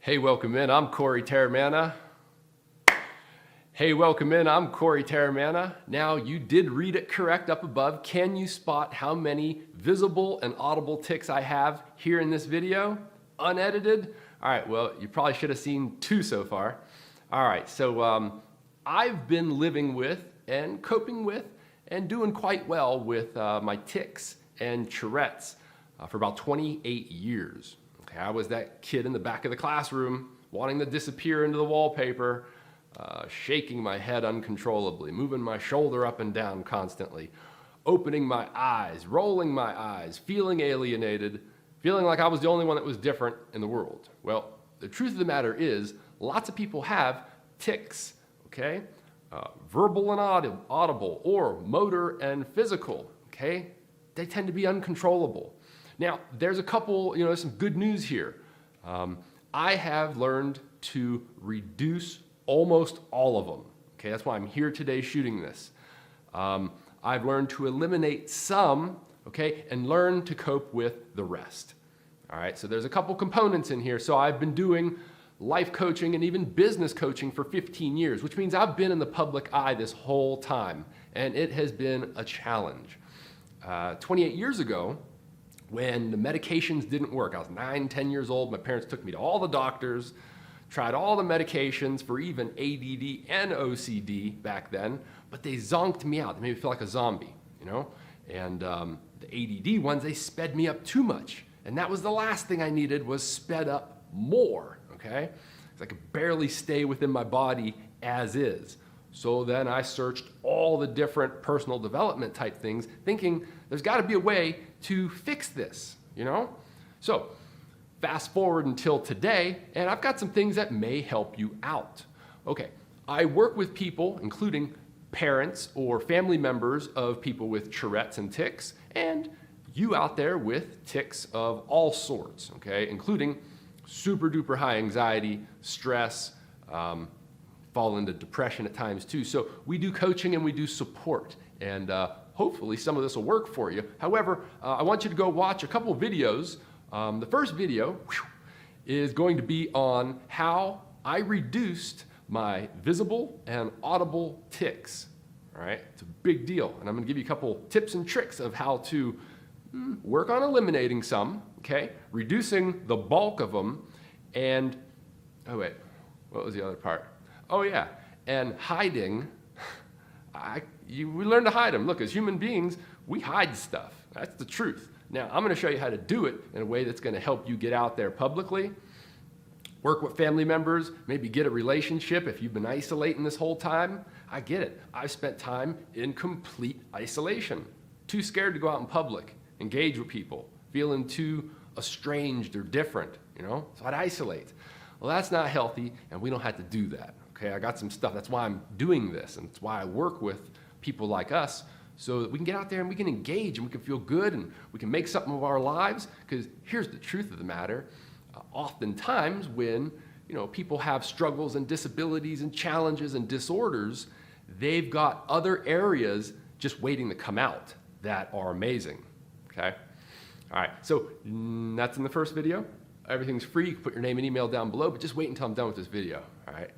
Hey, welcome in. I'm Corey Terramana. Hey, welcome in. I'm Corey Terramana. Now, you did read it correct up above. Can you spot how many visible and audible tics I have here in this video? Unedited? All right, well, you probably should have seen 2 so far. All right, so I've been living with and coping with and doing quite well with my tics and Tourettes for about 28 years. Okay, I was that kid in the back of the classroom wanting to disappear into the wallpaper, shaking my head uncontrollably, moving my shoulder up and down constantly, opening my eyes, rolling my eyes, feeling alienated, feeling like I was the only one that was different in the world. Well, the truth of the matter is, lots of people have tics, okay? Verbal and audible, or motor and physical, okay? They tend to be uncontrollable. Now, there's a couple, there's some good news here. I have learned to reduce almost all of them. Okay, that's why I'm here today shooting this. I've learned to eliminate some, okay, and learn to cope with the rest. All right, so there's a couple components in here. So I've been doing life coaching and even business coaching for 15 years, which means I've been in the public eye this whole time, and it has been a challenge. 28 years ago, when the medications didn't work, I was 9, 10 years old, my parents took me to all the doctors, tried all the medications for even ADD and OCD back then, but they zonked me out. They made me feel like a zombie, And the ADD ones, they sped me up too much. And that was the last thing I needed, was sped up more, okay? Because I could barely stay within my body as is. So then I searched all the different personal development type things, thinking there's got to be a way to fix this, So fast forward until today, and I've got some things that may help you out. Okay, I work with people, including parents or family members of people with Tourette's and tics, and you out there with tics of all sorts, okay, including super duper high anxiety, stress, fall into depression at times too. So we do coaching and we do support, and hopefully some of this will work for you. However, I want you to go watch a couple of videos. The first video is going to be on how I reduced my visible and audible tics. All right, it's a big deal, and I'm going to give you a couple tips and tricks of how to work on eliminating some, okay, reducing the bulk of them, and what was the other part? Oh yeah, and hiding. We learn to hide them. Look, as human beings, we hide stuff. That's the truth. Now, I'm going to show you how to do it in a way that's going to help you get out there publicly, work with family members, maybe get a relationship if you've been isolating this whole time. I get it. I've spent time in complete isolation, too scared to go out in public, engage with people, feeling too estranged or different, So I'd isolate. Well, that's not healthy, and we don't have to do that. Okay, I got some stuff. That's why I'm doing this, and it's why I work with people like us, so that we can get out there and we can engage and we can feel good and we can make something of our lives. Because here's the truth of the matter. Oftentimes when people have struggles and disabilities and challenges and disorders, they've got other areas just waiting to come out that are amazing. Okay? All right, so that's in the first video. Everything's free. You can put your name and email down below, but just wait until I'm done with this video. All right.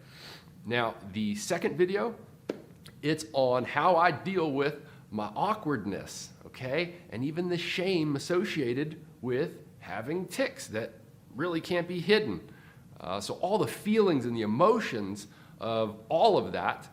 Now, the second video, it's on how I deal with my awkwardness, okay? And even the shame associated with having tics that really can't be hidden. So all the feelings and the emotions of all of that,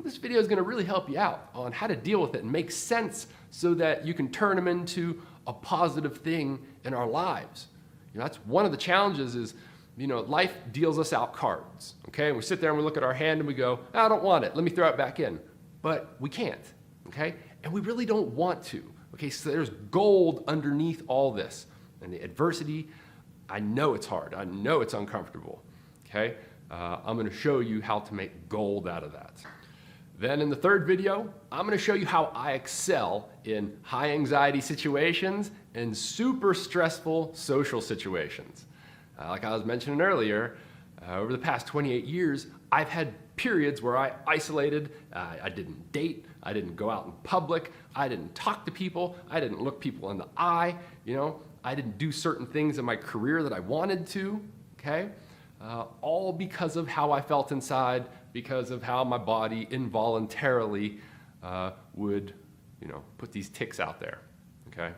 this video is going to really help you out on how to deal with it and make sense so that you can turn them into a positive thing in our lives. That's one of the challenges is, life deals us out cards, okay? And we sit there and we look at our hand and we go, I don't want it, let me throw it back in. But we can't, okay? And we really don't want to, okay? So there's gold underneath all this. And the adversity, I know it's hard, I know it's uncomfortable, okay? I'm gonna show you how to make gold out of that. Then in the third video, I'm going to show you how I excel in high anxiety situations and super stressful social situations. Like I was mentioning earlier, over the past 28 years, I've had periods where I isolated, I didn't date, I didn't go out in public, I didn't talk to people, I didn't look people in the eye, I didn't do certain things in my career that I wanted to, okay? all because of how I felt inside, because of how my body involuntarily would, put these tics out there, okay?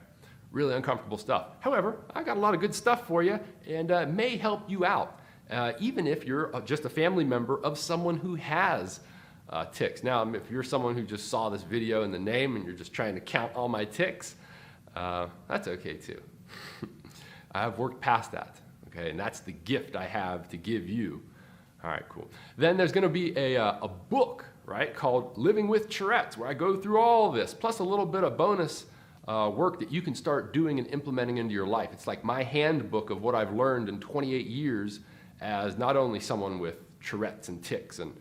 Really uncomfortable stuff. However, I got a lot of good stuff for you, and may help you out, even if you're just a family member of someone who has tics. Now, if you're someone who just saw this video and the name and you're just trying to count all my tics, that's okay too. I've worked past that, okay? And that's the gift I have to give you. All right, cool. Then there's gonna be a book, right, called Living with Tourettes, where I go through all this, plus a little bit of bonus work that you can start doing and implementing into your life. It's like my handbook of what I've learned in 28 years as not only someone with Tourettes and tics and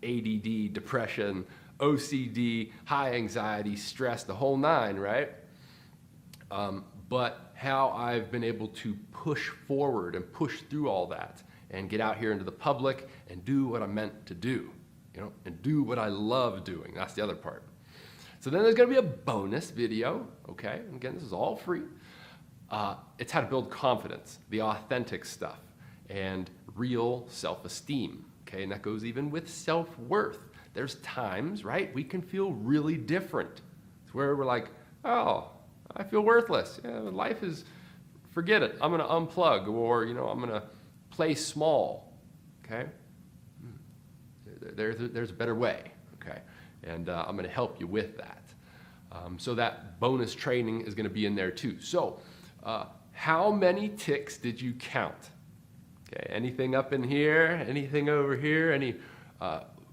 ADD, depression, OCD, high anxiety, stress, the whole nine, right? But how I've been able to push forward and push through all that and get out here into the public and do what I'm meant to do, and do what I love doing. That's the other part. So then there's gonna be a bonus video, okay? And again, this is all free. It's how to build confidence, the authentic stuff, and real self-esteem, okay? And that goes even with self-worth. There's times, right, we can feel really different. It's where we're like, oh, I feel worthless. Yeah, life is, forget it. I'm gonna unplug, or I'm gonna play small, okay? There's a better way, okay? And I'm gonna help you with that. So that bonus training is gonna be in there too. So how many tics did you count? Okay, anything up in here, anything over here, any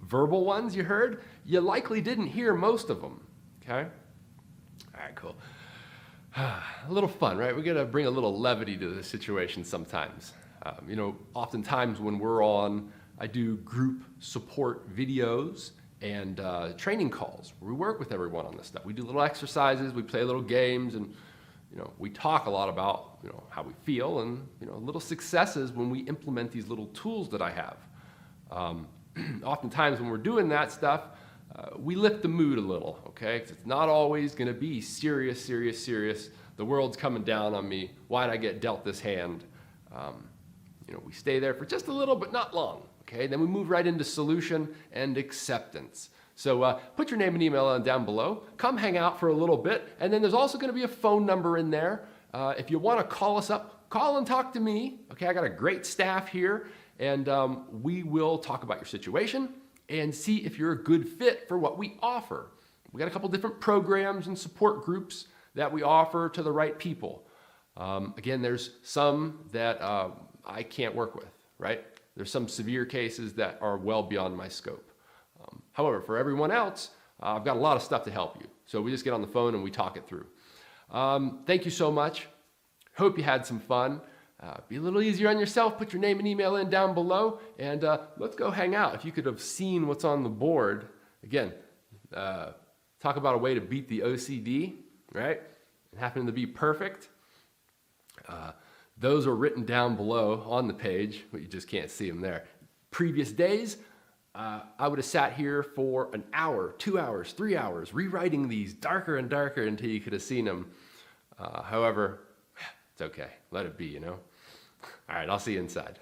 verbal ones you heard? You likely didn't hear most of them, okay? All right, cool. A little fun, right? We gotta bring a little levity to the situation sometimes. Oftentimes when we're on, I do group support videos and training calls where we work with everyone on this stuff. We do little exercises, we play little games, and we talk a lot about how we feel and little successes when we implement these little tools that I have. Oftentimes when we're doing that stuff, we lift the mood a little, okay? 'Cause it's not always gonna be serious. The world's coming down on me. Why'd I get dealt this hand? We stay there for just a little, but not long, okay? Then we move right into solution and acceptance. So put your name and email down below. Come hang out for a little bit. And then there's also gonna be a phone number in there. If you wanna call us up, call and talk to me, okay? I got a great staff here, and we will talk about your situation and see if you're a good fit for what we offer. We got a couple different programs and support groups that we offer to the right people. Again, there's some that I can't work with, right? There's some severe cases that are well beyond my scope. However, for everyone else, I've got a lot of stuff to help you. So we just get on the phone and we talk it through. Thank you so much. Hope you had some fun. Be a little easier on yourself. Put your name and email in down below, and let's go hang out. If you could have seen what's on the board, again, talk about a way to beat the OCD, right? And happen to be perfect. Those are written down below on the page, but you just can't see them there. Previous days, I would have sat here for an hour, 2 hours, 3 hours, rewriting these darker and darker until you could have seen them. However, it's okay. Let it be, All right, I'll see you inside.